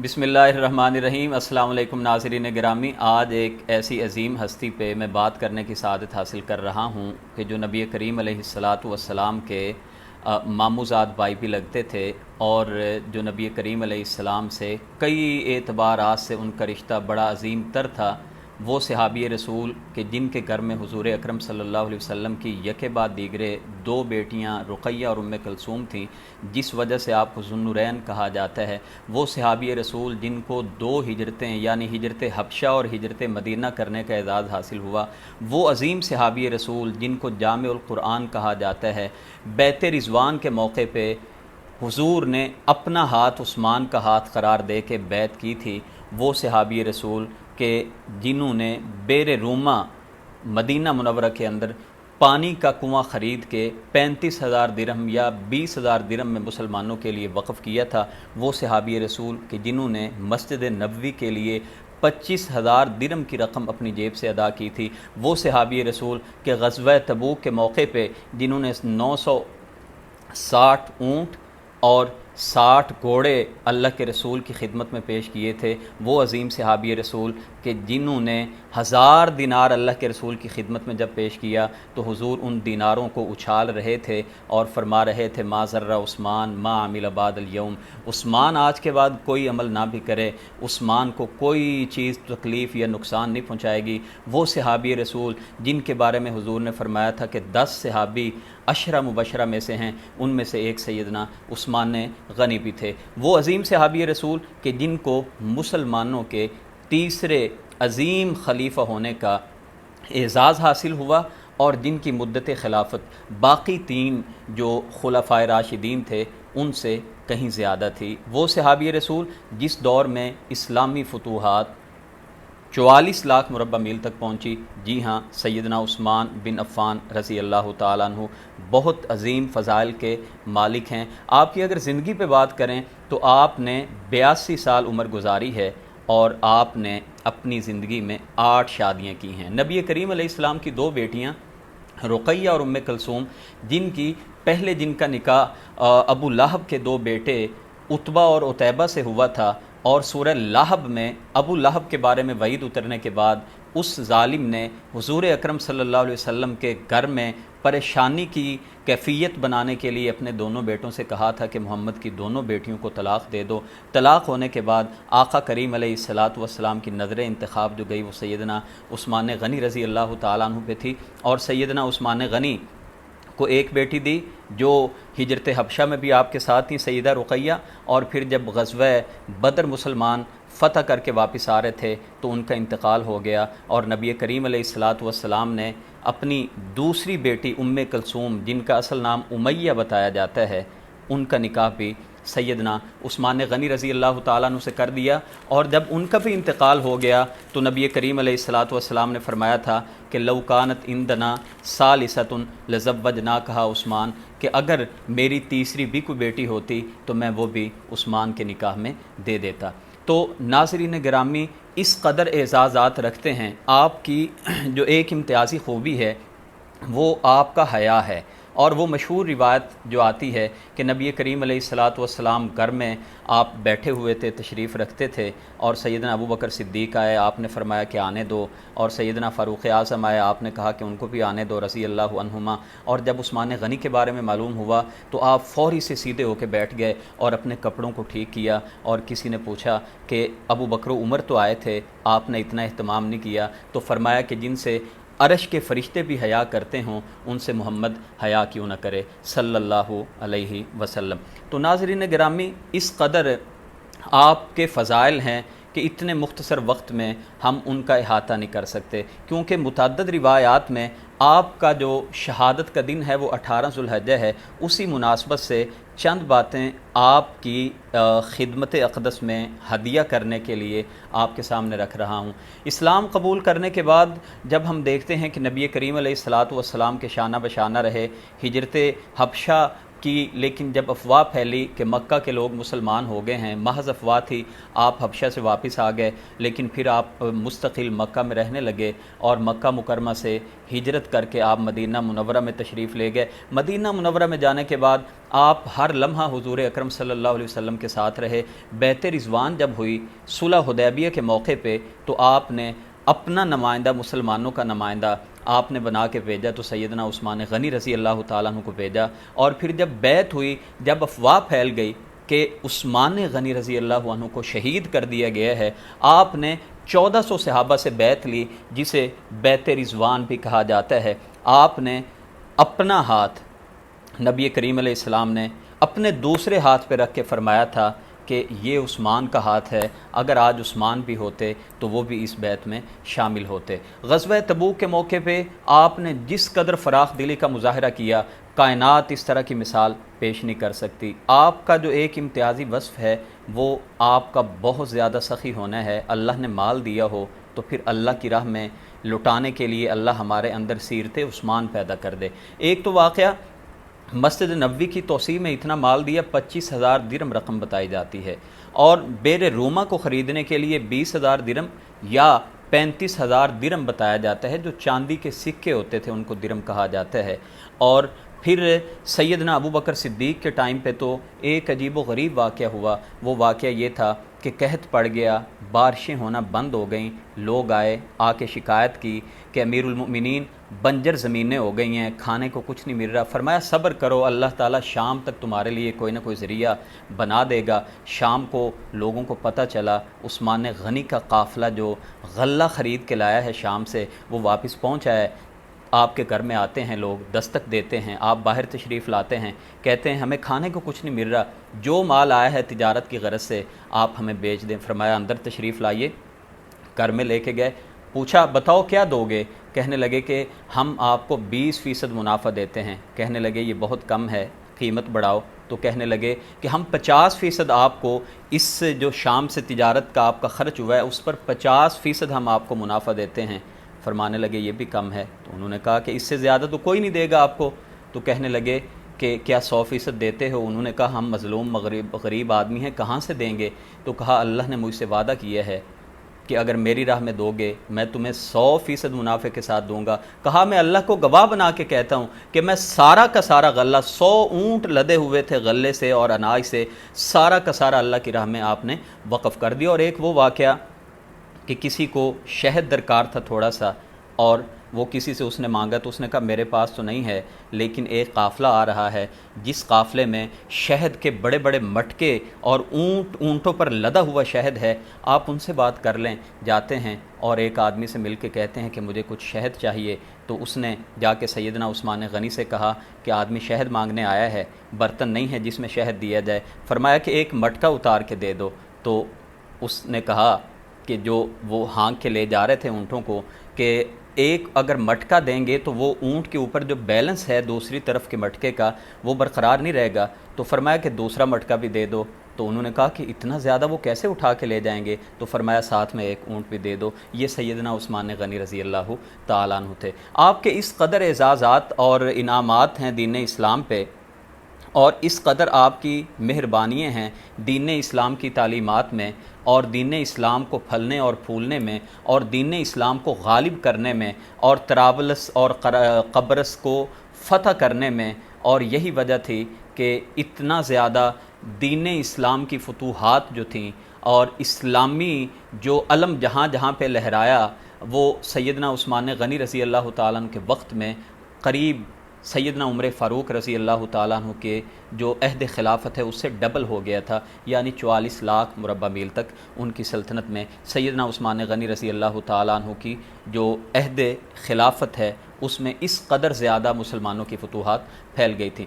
بسم اللہ الرحمن الرحیم۔ السلام علیکم ناظرین گرامی، آج ایک ایسی عظیم ہستی پہ میں بات کرنے کی سعادت حاصل کر رہا ہوں کہ جو نبی کریم علیہ السلام کے ماموزاد بھائی بھی لگتے تھے، اور جو نبی کریم علیہ السلام سے کئی اعتبارات سے ان کا رشتہ بڑا عظیم تر تھا، وہ صحابی رسول کہ جن کے گھر میں حضور اکرم صلی اللہ علیہ وسلم کی یکے بعد دیگرے دو بیٹیاں رقیہ اور ام کلثوم تھیں، جس وجہ سے آپ کو ذو النورین کہا جاتا ہے۔ وہ صحابی رسول جن کو دو ہجرتیں یعنی ہجرت حبشہ اور ہجرت مدینہ کرنے کا اعزاز حاصل ہوا، وہ عظیم صحابی رسول جن کو جامع القرآن کہا جاتا ہے، بیعت رضوان کے موقع پہ حضور نے اپنا ہاتھ عثمان کا ہاتھ قرار دے کے بیعت کی تھی، وہ صحابی رسول کہ جنہوں نے بئر روما مدینہ منورہ کے اندر پانی کا کنواں خرید کے 35,000 درہم یا 20,000 درہم میں مسلمانوں کے لیے وقف کیا تھا، وہ صحابی رسول کہ جنہوں نے مسجد نبوی کے لیے 25,000 درہم کی رقم اپنی جیب سے ادا کی تھی، وہ صحابی رسول کہ غزوہ تبوک کے موقع پہ جنہوں نے 960 اونٹ اور 60 گھوڑے اللہ کے رسول کی خدمت میں پیش کیے تھے، وہ عظیم صحابی رسول کہ جنہوں نے 1000 دینار اللہ کے رسول کی خدمت میں جب پیش کیا تو حضور ان دیناروں کو اچھال رہے تھے اور فرما رہے تھے ما ضر عثمان ما عمل بعد اليوم، عثمان آج کے بعد کوئی عمل نہ بھی کرے، عثمان کو کوئی چیز تکلیف یا نقصان نہیں پہنچائے گی۔ وہ صحابی رسول جن کے بارے میں حضور نے فرمایا تھا کہ 10 صحابی عشرہ مبشرہ میں سے ہیں، ان میں سے ایک سیدنا عثمان غنی بھی تھے، وہ عظیم صحابی رسول کہ جن کو مسلمانوں کے تیسرے عظیم خلیفہ ہونے کا اعزاز حاصل ہوا، اور جن کی مدت خلافت باقی 3 جو خلفائے راشدین تھے ان سے کہیں زیادہ تھی۔ وہ صحابی رسول جس دور میں اسلامی فتوحات 44 لاکھ مربع میل تک پہنچی، جی ہاں، سیدنا عثمان بن عفان رضی اللہ تعالیٰ عنہ بہت عظیم فضائل کے مالک ہیں۔ آپ کی اگر زندگی پہ بات کریں تو آپ نے 82 سال عمر گزاری ہے، اور آپ نے اپنی زندگی میں 8 شادیاں کی ہیں۔ نبی کریم علیہ السلام کی 2 بیٹیاں رقیہ اور ام کلثوم، جن کا نکاح ابو لہب کے 2 بیٹے عتبہ اور عتیبہ سے ہوا تھا، اور سورہ لہب میں ابو لہب کے بارے میں وعید اترنے کے بعد اس ظالم نے حضور اکرم صلی اللہ علیہ وسلم کے گھر میں پریشانی کی کیفیت بنانے کے لیے اپنے دونوں بیٹوں سے کہا تھا کہ محمد کی دونوں بیٹیوں کو طلاق دے دو۔ طلاق ہونے کے بعد آقا کریم علیہ السلام کی نظر انتخاب جو گئی وہ سیدنا عثمان غنی رضی اللہ تعالیٰ عنہ پہ تھی، اور سیدنا عثمان غنی کو ایک بیٹی دی جو ہجرت حبشہ میں بھی آپ کے ساتھ تھی، سیدہ رقیہ، اور پھر جب غزوہ بدر مسلمان فتح کر کے واپس آ رہے تھے تو ان کا انتقال ہو گیا، اور نبی کریم علیہ السلام نے اپنی دوسری بیٹی ام کلثوم جن کا اصل نام امیہ بتایا جاتا ہے، ان کا نکاح بھی سیدنا عثمان غنی رضی اللہ تعالیٰ عنہ سے کر دیا، اور جب ان کا بھی انتقال ہو گیا تو نبی کریم علیہ السلام نے فرمایا تھا کہ لو کانت عندنا ثالثۃ لزوجناکہا عثمان، کہ اگر میری تیسری بھی کوئی بیٹی ہوتی تو میں وہ بھی عثمان کے نکاح میں دے دیتا۔ تو ناظرین گرامی، اس قدر اعزازات رکھتے ہیں، آپ کی جو ایک امتیازی خوبی ہے وہ آپ کا حیا ہے، اور وہ مشہور روایت جو آتی ہے کہ نبی کریم علیہ السلام گھر میں آپ بیٹھے ہوئے تھے، تشریف رکھتے تھے، اور سیدنا ابو بکر صدیق آئے، آپ نے فرمایا کہ آنے دو، اور سیدنا فاروق اعظم آئے، آپ نے کہا کہ ان کو بھی آنے دو رضی اللہ عنہما، اور جب عثمان غنی کے بارے میں معلوم ہوا تو آپ فوری سے سیدھے ہو کے بیٹھ گئے اور اپنے کپڑوں کو ٹھیک کیا، اور کسی نے پوچھا کہ ابو بکر و عمر تو آئے تھے، آپ نے اتنا اہتمام نہیں کیا، تو فرمایا کہ جن سے عرش کے فرشتے بھی حیا کرتے ہوں ان سے محمد حیا کیوں نہ کرے صلی اللہ علیہ وسلم۔ تو ناظرین گرامی، اس قدر آپ کے فضائل ہیں کہ اتنے مختصر وقت میں ہم ان کا احاطہ نہیں کر سکتے، کیونکہ متعدد روایات میں آپ کا جو شہادت کا دن ہے وہ 18 ذو الحجہ ہے، اسی مناسبت سے چند باتیں آپ کی خدمت اقدس میں ہدیہ کرنے کے لیے آپ کے سامنے رکھ رہا ہوں۔ اسلام قبول کرنے کے بعد جب ہم دیکھتے ہیں کہ نبی کریم علیہ السلام کے شانہ بشانہ رہے، ہجرت حبشہ کی، لیکن جب افواہ پھیلی کہ مکہ کے لوگ مسلمان ہو گئے ہیں، محض افواہ تھی، آپ حبشہ سے واپس آ گئے، لیکن پھر آپ مستقل مکہ میں رہنے لگے اور مکہ مکرمہ سے ہجرت کر کے آپ مدینہ منورہ میں تشریف لے گئے۔ مدینہ منورہ میں جانے کے بعد آپ ہر لمحہ حضور اکرم صلی اللہ علیہ وسلم کے ساتھ رہے۔ بیعت رضوان جب ہوئی صلح حدیبیہ کے موقع پہ، تو آپ نے اپنا نمائندہ، مسلمانوں کا نمائندہ آپ نے بنا کے بھیجا، تو سیدنا عثمان غنی رضی اللہ تعالیٰ عنہ کو بھیجا۔ اور پھر جب بیعت ہوئی، جب افواہ پھیل گئی کہ عثمان غنی رضی اللہ عنہ کو شہید کر دیا گیا ہے، آپ نے 1400 صحابہ سے بیعت لی، جسے بیعت رضوان بھی کہا جاتا ہے۔ آپ نے اپنا ہاتھ نبی کریم علیہ السلام نے اپنے دوسرے ہاتھ پہ رکھ کے فرمایا تھا کہ یہ عثمان کا ہاتھ ہے، اگر آج عثمان بھی ہوتے تو وہ بھی اس بیعت میں شامل ہوتے۔ غزوہ تبوک کے موقع پہ آپ نے جس قدر فراخ دلی کا مظاہرہ کیا، کائنات اس طرح کی مثال پیش نہیں کر سکتی۔ آپ کا جو ایک امتیازی وصف ہے وہ آپ کا بہت زیادہ سخی ہونا ہے۔ اللہ نے مال دیا ہو تو پھر اللہ کی راہ میں لٹانے کے لیے اللہ ہمارے اندر سیرت عثمان پیدا کر دے۔ ایک تو واقعہ، مسجد نبوی کی توسیع میں اتنا مال دیا، 25,000 درہم رقم بتائی جاتی ہے، اور بیر روما کو خریدنے کے لیے 20,000 درہم یا 35,000 درہم بتایا جاتا ہے، جو چاندی کے سکے ہوتے تھے ان کو درہم کہا جاتا ہے۔ اور پھر سیدنا ابو بکر صدیق کے ٹائم پہ تو ایک عجیب و غریب واقعہ ہوا۔ وہ واقعہ یہ تھا کہ قحط پڑ گیا، بارشیں ہونا بند ہو گئیں، لوگ آئے، آ کے شکایت کی کہ امیر المؤمنین بنجر زمینیں ہو گئی ہیں، کھانے کو کچھ نہیں مل رہا۔ فرمایا صبر کرو، اللہ تعالیٰ شام تک تمہارے لیے کوئی نہ کوئی ذریعہ بنا دے گا۔ شام کو لوگوں کو پتہ چلا عثمان غنی کا قافلہ جو غلہ خرید کے لایا ہے شام سے، وہ واپس پہنچا ہے۔ آپ کے گھر میں آتے ہیں لوگ، دستک دیتے ہیں، آپ باہر تشریف لاتے ہیں، کہتے ہیں ہمیں کھانے کو کچھ نہیں مل رہا، جو مال آیا ہے تجارت کی غرض سے آپ ہمیں بیچ دیں۔ فرمایا اندر تشریف لائیے، گھر میں لے کے گئے، پوچھا بتاؤ کیا دو گے؟ کہنے لگے کہ ہم آپ کو 20% منافع دیتے ہیں۔ کہنے لگے یہ بہت کم ہے، قیمت بڑھاؤ۔ تو کہنے لگے کہ ہم 50% آپ کو، اس جو شام سے تجارت کا آپ کا خرچ ہوا ہے اس پر 50% ہم آپ کو منافع دیتے ہیں۔ فرمانے لگے یہ بھی کم ہے۔ تو انہوں نے کہا کہ اس سے زیادہ تو کوئی نہیں دے گا آپ کو۔ تو کہنے لگے کہ کیا 100% دیتے ہو؟ انہوں نے کہا ہم مظلوم غریب آدمی ہیں، کہاں سے دیں گے؟ تو کہا اللہ نے مجھ سے وعدہ کیا ہے کہ اگر میری راہ میں دو گے میں تمہیں 100% منافع کے ساتھ دوں گا۔ کہا میں اللہ کو گواہ بنا کے کہتا ہوں کہ میں سارا کا سارا غلہ، 100 اونٹ لدے ہوئے تھے غلے سے اور اناج سے، سارا کا سارا اللہ کی راہ میں آپ نے وقف کر دیا۔ اور ایک وہ واقعہ کہ کسی کو شہد درکار تھا تھوڑا سا، اور وہ کسی سے اس نے مانگا، تو اس نے کہا میرے پاس تو نہیں ہے، لیکن ایک قافلہ آ رہا ہے جس قافلے میں شہد کے بڑے بڑے مٹکے اور اونٹوں پر لدا ہوا شہد ہے، آپ ان سے بات کر لیں۔ جاتے ہیں اور ایک آدمی سے مل کے کہتے ہیں کہ مجھے کچھ شہد چاہیے۔ تو اس نے جا کے سیدنا عثمان غنی سے کہا کہ آدمی شہد مانگنے آیا ہے، برتن نہیں ہے جس میں شہد دیا جائے۔ فرمایا کہ ایک مٹکا اتار کے دے دو۔ تو اس نے کہا کہ جو وہ ہانک کے لے جا رہے تھے اونٹوں کو، کہ ایک اگر مٹکا دیں گے تو وہ اونٹ کے اوپر جو بیلنس ہے دوسری طرف کے مٹکے کا وہ برقرار نہیں رہے گا۔ تو فرمایا کہ دوسرا مٹکا بھی دے دو۔ تو انہوں نے کہا کہ اتنا زیادہ وہ کیسے اٹھا کے لے جائیں گے؟ تو فرمایا ساتھ میں ایک اونٹ بھی دے دو۔ یہ سیدنا عثمان غنی رضی اللہ تعالیٰ عنہ تھے۔ آپ کے اس قدر اعزازات اور انعامات ہیں دین اسلام پہ، اور اس قدر آپ کی مہربانیاں ہیں دین اسلام کی تعلیمات میں، اور دین اسلام کو پھلنے اور پھولنے میں، اور دین اسلام کو غالب کرنے میں، اور طرابلس اور قبرص کو فتح کرنے میں۔ اور یہی وجہ تھی کہ اتنا زیادہ دین اسلام کی فتوحات جو تھیں اور اسلامی جو علم جہاں جہاں پہ لہرایا، وہ سیدنا عثمان غنی رضی اللہ تعالیٰ عنہ کے وقت میں قریب سیدنا عمر فاروق رضی اللہ تعالیٰ عنہ کے جو عہد خلافت ہے اس سے ڈبل ہو گیا تھا، یعنی 44 لاکھ مربع میل تک ان کی سلطنت میں سیدنا عثمان غنی رضی اللہ تعالیٰ عنہ کی جو عہد خلافت ہے اس میں اس قدر زیادہ مسلمانوں کی فتوحات پھیل گئی تھی۔